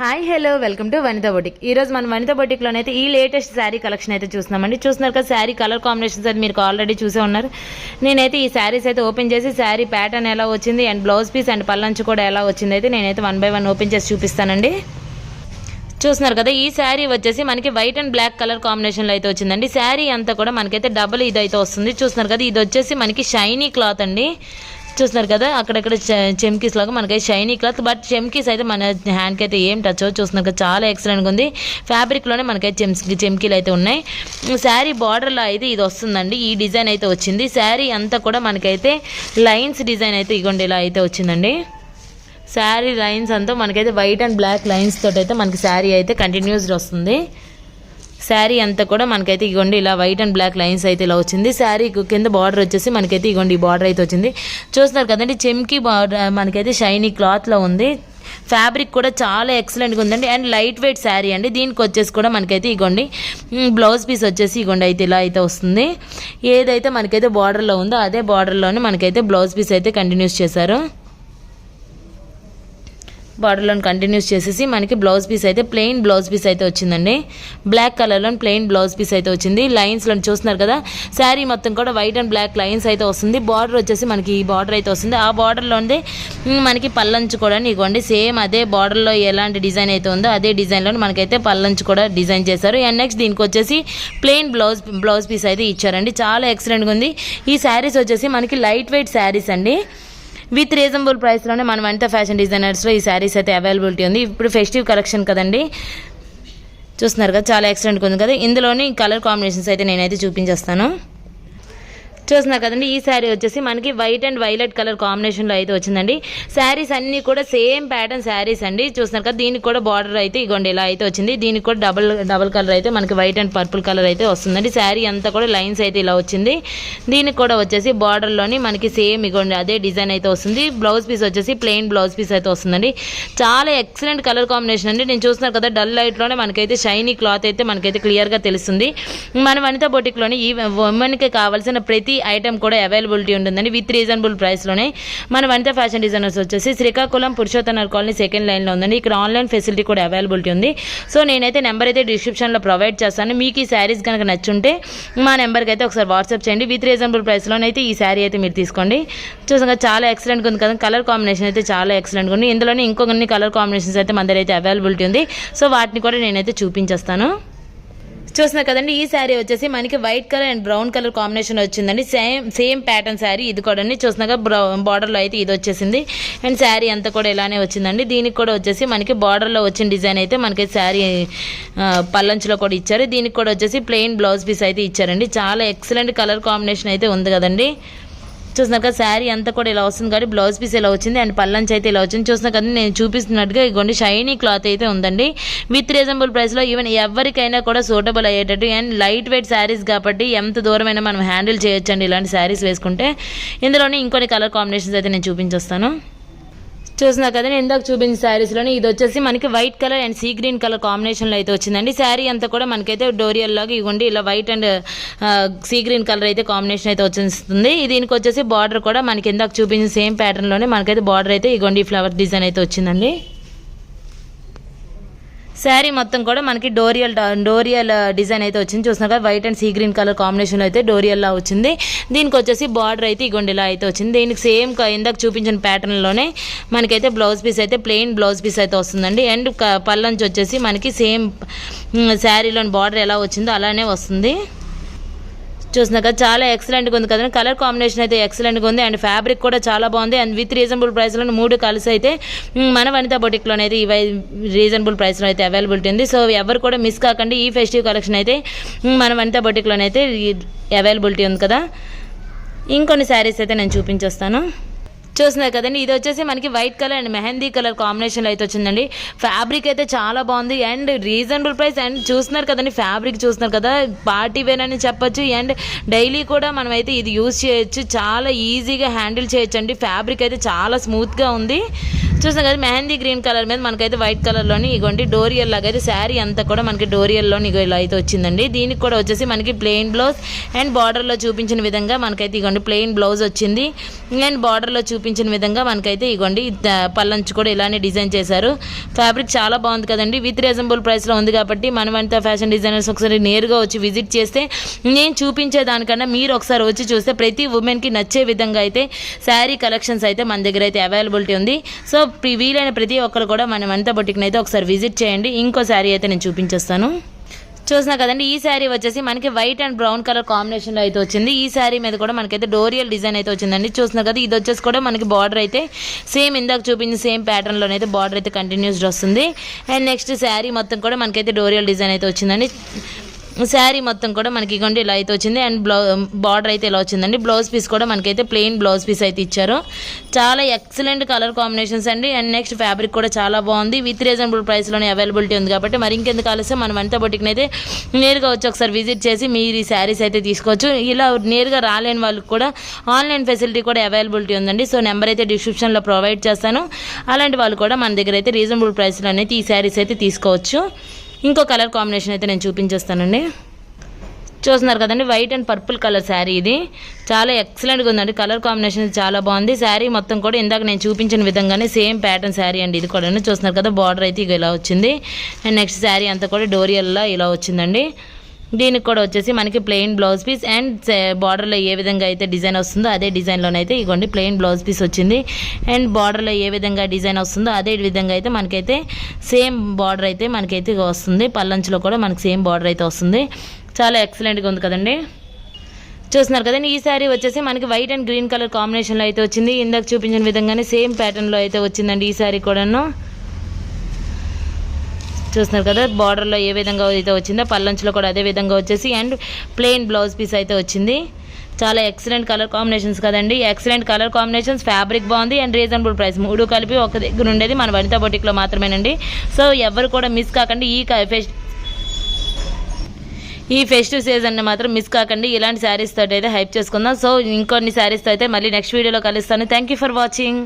Hi hello welcome to Vanitha boutique. ఈ రోజు మన వనితా బొటిక్లోనైతే ఈ లేటెస్ట్ శారీ కలెక్షన్ అయితే చూస్తున్నామండి. చూస్తున్నారు కదా, శారీ కలర్ కాంబినేషన్స్ అయితే మీరు ఆల్రెడీ చూసే ఉన్నారు. నేనైతే ఈ శారీస్ అయితే ఓపెన్ చేసి శారీ ప్యాటర్న్ ఎలా వచ్చింది అండ్ బ్లౌజ్ పీస్ అండ్ పల్లంచు కూడా ఎలా వచ్చింది అయితే నేనైతే 1 by 1 ఓపెన్ చేసి చూపిస్తానండి. చూస్తున్నారు కదా, ఈ శారీ వచ్చేసి మనకి వైట్ అండ్ బ్లాక్ కలర్ కాంబినేషన్లో అయితే వచ్చిందండి. శారీ అంతా కూడా మనకైతే డబుల్ ఇదైతే వస్తుంది. చూస్తున్నారు కదా, ఇది వచ్చేసి మనకి షైనీ క్లాత్ అండి. చూస్తున్నారు కదా, అక్కడక్కడ చెమ్కీస్ లాగా మనకైతే షైనీ క్లాత్, బట్ చెమ్కీస్ అయితే మన హ్యాండ్కి అయితే ఏం టచ్ అవ్వదు. చూస్తున్నారు కదా, చాలా ఎక్సలెంట్గా ఉంది. ఫ్యాబ్రిక్లోనే మనకైతే చెమ్కీలు అయితే ఉన్నాయి. శారీ బార్డర్లో అయితే ఇది వస్తుందండి. ఈ డిజైన్ అయితే వచ్చింది. శారీ అంతా కూడా మనకైతే లైన్స్ డిజైన్ అయితే ఇగోండి ఇలా అయితే వచ్చిందండి. శారీ లైన్స్ అంతా మనకైతే వైట్ అండ్ బ్లాక్ లైన్స్ తోటి అయితే మనకి శారీ అయితే కంటిన్యూస్గా వస్తుంది. శారీ అంతా కూడా మనకైతే ఇగోండి ఇలా వైట్ అండ్ బ్లాక్ లైన్స్ అయితే ఇలా వచ్చింది. శారీ కింద బార్డర్ వచ్చేసి మనకైతే ఇగోండి ఈ బార్డర్ అయితే వచ్చింది. చూస్తున్నారు కదండి, చెమ్కీ బార్డర్ మనకైతే షైనీ క్లాత్లో ఉంది. ఫ్యాబ్రిక్ కూడా చాలా ఎక్సలెంట్గా ఉందండి అండ్ లైట్ వెయిట్ శారీ అండి. దీనికి వచ్చేసి కూడా మనకైతే ఇగోండి బ్లౌజ్ పీస్ వచ్చేసి ఇగోండి అయితే ఇలా అయితే వస్తుంది. ఏదైతే మనకైతే బార్డర్లో ఉందో అదే బార్డర్లోనే మనకైతే బ్లౌజ్ పీస్ అయితే కంటిన్యూస్ చేశారు. బార్డర్లో కంటిన్యూస్ చేసేసి మనకి బ్లౌజ్ పీస్ అయితే ప్లెయిన్ బ్లౌజ్ పీస్ అయితే వచ్చిందండి. బ్లాక్ కలర్లో ప్లెయిన్ బ్లౌజ్ పీస్ అయితే వచ్చింది. లైన్స్లో చూస్తున్నారు కదా, శారీ మొత్తం కూడా వైట్ అండ్ బ్లాక్ లైన్స్ అయితే వస్తుంది. బార్డర్ వచ్చేసి మనకి ఈ బార్డర్ అయితే వస్తుంది. ఆ బార్డర్లోనే మనకి పల్లంచు కూడా ఇవ్వండి సేమ్ అదే బార్డర్లో ఎలాంటి డిజైన్ అయితే ఉందో అదే డిజైన్లో మనకైతే పల్లంచు కూడా డిజైన్ చేశారు. అండ్ నెక్స్ట్ దీనికి వచ్చేసి ప్లెయిన్ బ్లౌజ్ పీస్ అయితే ఇచ్చారండి. చాలా ఎక్సలెంట్గా ఉంది. ఈ శారీస్ వచ్చేసి మనకి లైట్ వెయిట్ శారీస్ అండి. విత్ రీజనబుల్ ప్రైస్లోనే మన వనితా ఫ్యాషన్ డిజైనర్స్లో ఈ శారీస్ అయితే అవైలబిలిటీ ఉంది. ఇప్పుడు ఫెస్టివ్ కలెక్షన్ కదండి, చూస్తున్నారు కదా, చాలా ఎక్సలెంట్గా ఉంది కదా. ఇందులోని కలర్ కాంబినేషన్స్ అయితే నేనైతే చూపించేస్తాను. చూస్తున్నారు కదండి, ఈ శారీ వచ్చేసి మనకి వైట్ అండ్ వైలెట్ కలర్ కాంబినేషన్లో అయితే వచ్చిందండి. శారీస్ అన్నీ కూడా సేమ్ ప్యాటర్న్ శారీస్ అండి. చూస్తున్నారు కదా, దీనికి కూడా బార్డర్ అయితే ఇగోండి ఇలా అయితే వచ్చింది. దీనికి కూడా డబల్ కలర్ అయితే మనకి వైట్ అండ్ పర్పుల్ కలర్ అయితే వస్తుందండి. శారీ అంతా కూడా లైన్స్ అయితే ఇలా వచ్చింది. దీనికి కూడా వచ్చేసి బార్డర్లోని మనకి సేమ్ ఇగోండి అదే డిజైన్ అయితే వస్తుంది. బ్లౌజ్ పీస్ వచ్చేసి ప్లెయిన్ బ్లౌజ్ పీస్ అయితే వస్తుందండి. చాలా ఎక్సలెంట్ కలర్ కాంబినేషన్ అండి. నేను చూస్తున్నారు కదా, డల్ లైట్లోనే మనకైతే షైనీ క్లాత్ అయితే మనకైతే క్లియర్గా తెలుస్తుంది. మన వనితా బొటిక్లోని ఈ ఉమెన్కి కావాల్సిన ప్రతి ఐటమ్ కూడా అవైలబిలిటీ ఉంటుందండి విత్ రీజనబుల్ ప్రైస్లోనే. మన వనితా ఫ్యాషన్ డిజైనర్స్ వచ్చేసి శ్రీకాకుళం పురుషోత్తమ కాలనీ సెకండ్ లైన్లో ఉందండి. ఇక్కడ ఆన్లైన్ ఫెసిలిటీ కూడా అవైలబిలిటీ ఉంది. సో నేనైతే నెంబర్ అయితే డిస్క్రిప్షన్లో ప్రొవైడ్ చేస్తాను. మీకు ఈ శారీస్ కనుక నచ్చుంటే మా నెంబర్కి అయితే ఒకసారి వాట్సాప్ చేయండి. విత్ రీజనబుల్ ప్రైస్లోనైతే ఈ శారీ అయితే మీరు తీసుకోండి. చూసాక చాలా ఎక్సలెంట్గా ఉంది కదా, కలర్ కాంబినేషన్ అయితే చాలా ఎక్సలెంట్గా ఉంది. ఇందులోనే ఇంకొన్ని కలర్ కాంబినేషన్స్ అయితే మన దగ్గర అయితే అవైలబిలిటీ ఉంది. సో వాటిని కూడా నేనైతే చూపించేస్తాను. చూస్తున్నారు కదండి, ఈ శారీ వచ్చేసి మనకి white colour and brown colour combination వచ్చిందండి. సేమ్ ప్యాటర్న్ శారీ ఇది కూడా చూస్తున్నాక బార్డర్లో అయితే ఇది వచ్చేసింది. అండ్ శారీ అంతా కూడా ఇలానే వచ్చిందండి. దీనికి కూడా వచ్చేసి మనకి బార్డర్లో వచ్చిన డిజైన్ అయితే మనకి శారీ పల్లంచులో కూడా ఇచ్చారు. దీనికి కూడా వచ్చేసి ప్లెయిన్ బ్లౌజ్ పీస్ అయితే ఇచ్చారండి. చాలా ఎక్సలెంట్ కలర్ కాంబినేషన్ అయితే ఉంది కదండి. చూస్తున్నాక శారీ అంతా కూడా ఇలా వస్తుంది కాబట్టి బ్లౌజ్ పీస్ ఇలా వచ్చింది అండ్ పల్లంచి అయితే ఇలా వచ్చింది. చూస్తున్నా కదా, నేను చూపిస్తున్నట్టుగా ఇగోండి షైనీ క్లాత్ అయితే ఉందండి. విత్ రీజనబుల్ ప్రైస్లో ఈవెన్ ఎవరికైనా కూడా సూటబుల్ అయ్యేటట్టు అండ్ లైట్ వెయిట్ శారీస్ కాబట్టి ఎంత దూరమైనా మనం హ్యాండిల్ చేయొచ్చండి ఇలాంటి శారీస్ వేసుకుంటే. ఇందులోనే ఇంకొన్ని కలర్ కాంబినేషన్స్ అయితే నేను చూపించేస్తాను. చూస్తున్నా కదా, నేను ఇందాక చూపించిన శారీస్లోనే ఇది వచ్చేసి మనకి white colour and sea green colour కాంబినేషన్లో అయితే వచ్చిందండి. శారీ అంతా కూడా మనకైతే డోరియల్ లాగా ఇవ్వండి ఇలా white and sea green colour అయితే కాంబినేషన్ అయితే వచ్చేస్తుంది. దీనికి వచ్చేసి బార్డర్ కూడా మనకి ఇందాక చూపించిన సేమ్ ప్యాటర్న్లోనే మనకైతే బార్డర్ అయితే ఇవ్వండి ఫ్లవర్ డిజైన్ అయితే వచ్చిందండి. శారీ మొత్తం కూడా మనకి డోరియల్ డిజైన్ అయితే వచ్చింది. చూస్తున్నారు కదా, white and sea green colour కాంబినేషన్లో అయితే డోరియల్లా వచ్చింది. దీనికి వచ్చేసి బార్డర్ అయితే ఇగోండి ఇలా అయితే వచ్చింది. దీనికి సేమ్ ఇందాక చూపించిన ప్యాటర్న్లోనే మనకైతే బ్లౌజ్ పీస్ అయితే ప్లెయిన్ బ్లౌజ్ పీస్ అయితే వస్తుందండి. అండ్ పల్లంచి వచ్చేసి మనకి సేమ్ శారీలోని బార్డర్ ఎలా వచ్చిందో అలానే వస్తుంది. చూస్తున్నా కదా, చాలా ఎక్సలెంట్గా ఉంది కదండి. కలర్ కాంబినేషన్ అయితే ఎక్సలెంట్గా ఉంది అండ్ ఫ్యాబ్రిక్ కూడా చాలా బాగుంది. అండ్ విత్ రీజనబుల్ ప్రైస్లో 3 కలిసి అయితే మన వనితా బొటిక్లోనే అయితే ఇవి రీజనబుల్ ప్రైస్లో అయితే అవైలబిలిటీ ఉంది. సో ఎవరు కూడా మిస్ కాకండి. ఈ ఫెస్టివ్ కలెక్షన్ అయితే మన వనితా బొటిక్లోనే అయితే అవైలబిలిటీ ఉంది కదా. ఇంకొన్ని శారీస్ అయితే నేను చూపించేస్తాను. చూస్తున్నారు కదండి, ఇది వచ్చేసి మనకి white colour and mehndi colour కాంబినేషన్లో అయితే వచ్చిందండి. ఫ్యాబ్రిక్ అయితే చాలా బాగుంది అండ్ రీజనబుల్ ప్రైస్. అండ్ చూస్తున్నారు కదండి, ఫ్యాబ్రిక్ చూస్తున్నారు కదా, పార్టీ వేర్ అని చెప్పొచ్చు అండ్ డైలీ కూడా మనం అయితే ఇది యూజ్ చేయొచ్చు. చాలా ఈజీగా హ్యాండిల్ చేయొచ్చు అండి. ఫ్యాబ్రిక్ అయితే చాలా స్మూత్గా ఉంది. చూసాం కదా మెహందీ గ్రీన్ కలర్ మీద మనకైతే వైట్ కలర్లోని ఇగోండి డోరియల్ లాగా అయితే శారీ అంతా కూడా మనకి డోరియల్లోని ఇగో ఇలా అయితే వచ్చిందండి. దీనికి కూడా వచ్చేసి మనకి ప్లెయిన్ బ్లౌజ్ అండ్ బార్డర్లో చూపించిన విధంగా మనకైతే ఇగోండి ప్లెయిన్ బ్లౌజ్ వచ్చింది. అండ్ బార్డర్లో చూపించిన విధంగా మనకైతే ఇగోండి పల్లంచు కూడా ఇలానే డిజైన్ చేశారు. ఫ్యాబ్రిక్ చాలా బాగుంది కదండి. విత్ రీజనబుల్ ప్రైస్లో ఉంది కాబట్టి మనమంతా ఫ్యాషన్ డిజైనర్స్ ఒకసారి నేరుగా వచ్చి విజిట్ చేస్తే నేను చూపించే దానికన్నా మీరు ఒకసారి వచ్చి చూస్తే ప్రతి ఉమెన్కి నచ్చే విధంగా అయితే శారీ కలెక్షన్స్ అయితే మన దగ్గర అయితే అవైలబిలిటీ ఉంది. సో వీలైన ప్రతి ఒక్కరు కూడా మన వనిత బొటిక్ని అయితే ఒకసారి విజిట్ చేయండి. ఇంకో శారీ అయితే నేను చూపించేస్తాను. చూసినా కదండి ఈ శారీ వచ్చేసి మనకి వైట్ అండ్ బ్రౌన్ కలర్ కాంబినేషన్లో అయితే వచ్చింది. ఈ శారీ మీద కూడా మనకైతే డోరియల్ డిజైన్ అయితే వచ్చిందండి. చూసినా కదా ఇది వచ్చేసి కూడా మనకి బార్డర్ అయితే సేమ్ ఇందాక చూపించిన సేమ్ ప్యాటర్న్లోనైతే బార్డర్ అయితే కంటిన్యూస్డ్ వస్తుంది. అండ్ నెక్స్ట్ శారీ మొత్తం కూడా మనకైతే డోరియల్ డిజైన్ అయితే వచ్చిందండి. శారీ మొత్తం కూడా మనకి ఇగోండి ఇలా అయితే వచ్చింది. అండ్ బార్డర్ అయితే ఇలా వచ్చిందండి. బ్లౌజ్ పీస్ కూడా మనకైతే ప్లెయిన్ బ్లౌజ్ పీస్ అయితే ఇచ్చారు. చాలా ఎక్సలెంట్ కలర్ కాంబినేషన్స్ అండి. అండ్ నెక్స్ట్ ఫ్యాబ్రిక్ కూడా చాలా బాగుంది. విత్ రీజనబుల్ ప్రైస్లోనే అవైలబిలిటీ ఉంది కాబట్టి మరి ఇంకెందుకు ఆలస్యం మనం వనిత బొటిక్ని అయితే నేరుగా వచ్చి ఒకసారి విజిట్ చేసి మీరు ఈ శారీస్ అయితే తీసుకోవచ్చు. ఇలా నేరుగా రాలేని వాళ్ళకి కూడా ఆన్లైన్ ఫెసిలిటీ కూడా అవైలబిలిటీ ఉందండి. సో నెంబర్ అయితే డిస్క్రిప్షన్లో ప్రొవైడ్ చేస్తాను. అలాంటి వాళ్ళు కూడా మన దగ్గర అయితే రీజనబుల్ ప్రైస్లో అయితే ఈ శారీస్ అయితే తీసుకోవచ్చు. ఇంకో కలర్ కాంబినేషన్ అయితే నేను చూపించేస్తానండి. చూస్తున్నారు కదండి white and purple colour sari. ఇది చాలా ఎక్సలెంట్గా ఉందండి. కలర్ కాంబినేషన్ చాలా బాగుంది. శారీ మొత్తం కూడా ఇందాక నేను చూపించిన విధంగానే సేమ్ ప్యాటర్న్ శారీ అండి. ఇది కూడా చూస్తున్నారు కదా బార్డర్ అయితే ఇక ఇలా వచ్చింది. అండ్ నెక్స్ట్ శారీ అంతా కూడా డోరియల్లా ఇలా వచ్చిందండి. దీనికి కూడా వచ్చేసి మనకి ప్లెయిన్ బ్లౌజ్ పీస్ అండ్ బార్డర్లో ఏ విధంగా అయితే డిజైన్ వస్తుందో అదే డిజైన్లోనైతే ఇగోండి ప్లెయిన్ బ్లౌజ్ పీస్ వచ్చింది. అండ్ బార్డర్లో ఏ విధంగా డిజైన్ వస్తుందో అదే విధంగా అయితే మనకైతే సేమ్ బార్డర్ అయితే మనకైతే వస్తుంది. పల్లంచులో కూడా మనకి సేమ్ బార్డర్ అయితే వస్తుంది. చాలా ఎక్సలెంట్గా ఉంది కదండి. చూస్తున్నారు కదండి ఈ శారీ వచ్చేసి మనకి వైట్ అండ్ గ్రీన్ కలర్ కాంబినేషన్లో అయితే వచ్చింది. ఇందాక చూపించిన విధంగానే సేమ్ ప్యాటర్న్లో అయితే వచ్చిందండి ఈ శారీ కూడాను. చూస్తున్నారు కదా బార్డర్లో ఏ విధంగా అయితే వచ్చిందో పల్లంచులో కూడా అదే విధంగా వచ్చేసి అండ్ ప్లెయిన్ బ్లౌజ్ పీస్ అయితే వచ్చింది. చాలా ఎక్సలెంట్ కలర్ కాంబినేషన్స్ కదండి. ఎక్సలెంట్ కలర్ కాంబినేషన్స్, ఫ్యాబ్రిక్ బాగుంది అండ్ రీజనబుల్ ప్రైస్, మూడు కలిపి ఒక దగ్గర ఉండేది మన వనిత బొటిక్లో మాత్రమేనండి. సో ఎవరు కూడా మిస్ కాకండి. ఈ ఫెస్టివ్ సీజన్ని మాత్రం మిస్ కాకండి. ఇలాంటి శారీస్ తోటి అయితే హైప్ చేసుకుందాం. సో ఇంకొన్ని శారీస్తో అయితే మళ్ళీ నెక్స్ట్ వీడియోలో కలుస్తాను. Thank you for watching.